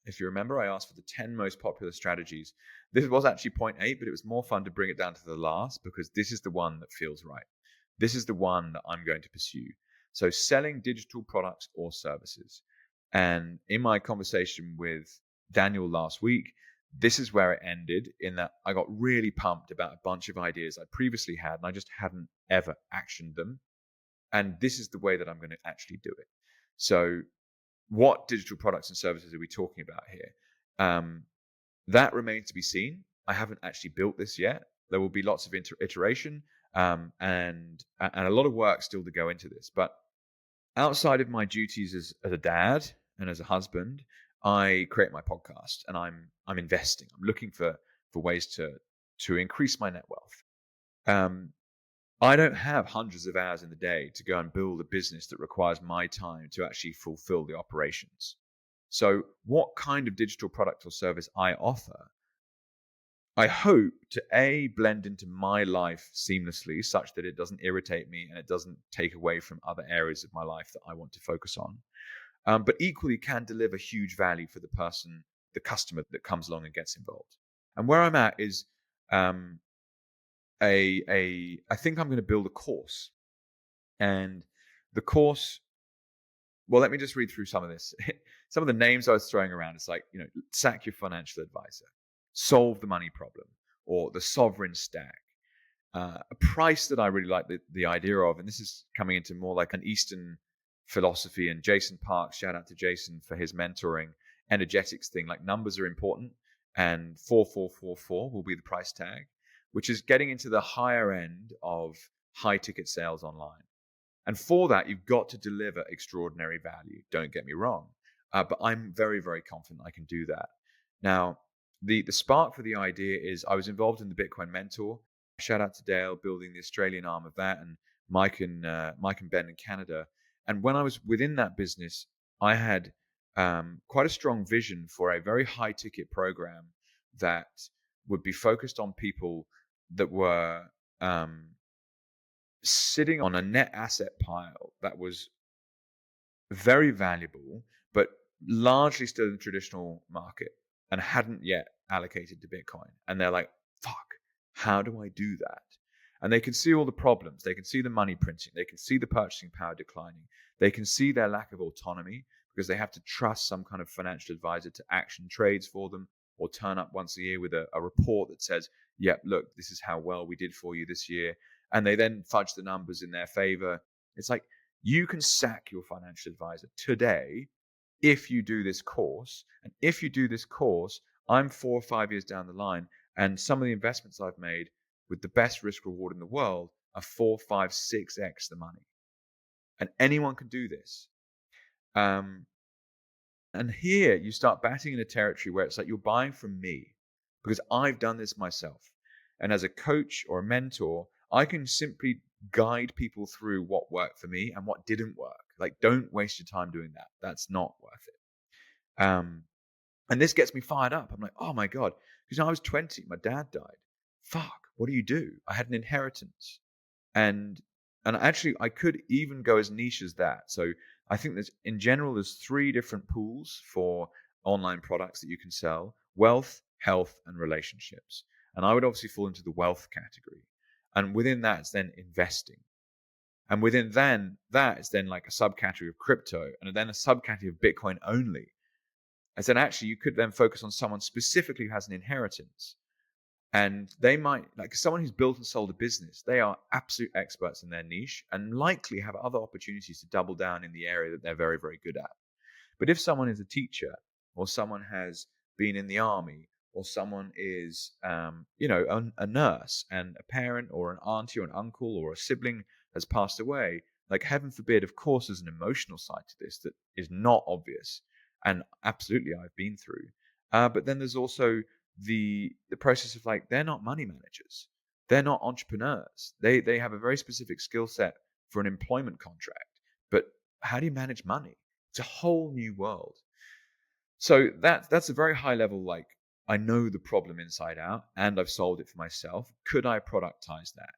If you remember, I asked for the 10 most popular strategies. This was actually point 8, but it was more fun to bring it down to the last because this is the one that feels right. This is the one that I'm going to pursue. So selling digital products or services. And in my conversation with Daniel last week, this is where it ended, in that I got really pumped about a bunch of ideas I previously had, and I just hadn't ever actioned them. And this is the way that I'm going to actually do it. So what digital products and services are we talking about here? That remains to be seen. I haven't actually built this yet. There will be lots of iteration and a lot of work still to go into this. But outside of my duties as a dad and as a husband, I create my podcast and I'm investing. I'm looking for ways to increase my net wealth. Um, I don't have hundreds of hours in the day to go and build a business that requires my time to actually fulfill the operations. So what kind of digital product or service I offer, I hope to blend into my life seamlessly such that it doesn't irritate me and it doesn't take away from other areas of my life that I want to focus on. But equally can deliver huge value for the person, the customer that comes along and gets involved. And where I'm at is um, I think I'm going to build a course. And the course, well, let me just read through some of this. Some of the names I was throwing around, it's like, sack your financial advisor, solve the money problem, or the sovereign stack. A price that I really like the idea of, and this is coming into more like an Eastern philosophy, and Jason Parks, shout out to Jason for his mentoring, energetics thing, like numbers are important, and 4444 will be the price tag, which is getting into the higher end of high ticket sales online. And for that, you've got to deliver extraordinary value. Don't get me wrong. But I'm very, very confident I can do that. Now, the spark for the idea is I was involved in the Bitcoin Mentor. Shout out to Dale building the Australian arm of that, and Mike and Ben in Canada. And when I was within that business, I had quite a strong vision for a very high ticket program that would be focused on people that were sitting on a net asset pile that was very valuable, but largely still in the traditional market and hadn't yet allocated to Bitcoin. And they're like, fuck, how do I do that? And they can see all the problems. They can see the money printing. They can see the purchasing power declining. They can see their lack of autonomy because they have to trust some kind of financial advisor to action trades for them or turn up once a year with a report that says, yep, look, this is how well we did for you this year. And they then fudge the numbers in their favor. It's like, you can sack your financial advisor today if you do this course. And if you do this course, I'm 4 or 5 years down the line, and some of the investments I've made with the best risk reward in the world are 4, 5, 6x the money. And anyone can do this. And here you start batting in a territory where it's like you're buying from me because I've done this myself. And as a coach or a mentor, I can simply guide people through what worked for me and what didn't work. Like, don't waste your time doing that. That's not worth it. And this gets me fired up. I'm like, oh my God. Because when I was 20, my dad died. Fuck, what do you do? I had an inheritance. And actually I could even go as niche as that. So I think there's 3 different pools for online products that you can sell: wealth, health, and relationships. And I would obviously fall into the wealth category. And within that, it's then investing. And within that, it's then like a subcategory of crypto, and then a subcategory of Bitcoin only. And then actually you could then focus on someone specifically who has an inheritance. And they might, like someone who's built and sold a business, they are absolute experts in their niche and likely have other opportunities to double down in the area that they're very, very good at. But if someone is a teacher, or someone has been in the army, or someone is, a nurse, and a parent or an auntie or an uncle or a sibling has passed away, like heaven forbid, of course, there's an emotional side to this that is not obvious. And absolutely, I've been through. But then there's also the process of like, they're not money managers. They're not entrepreneurs. They have a very specific skill set for an employment contract. But how do you manage money? It's a whole new world. So that's a very high level, like, I know the problem inside out and I've solved it for myself. Could I productize that?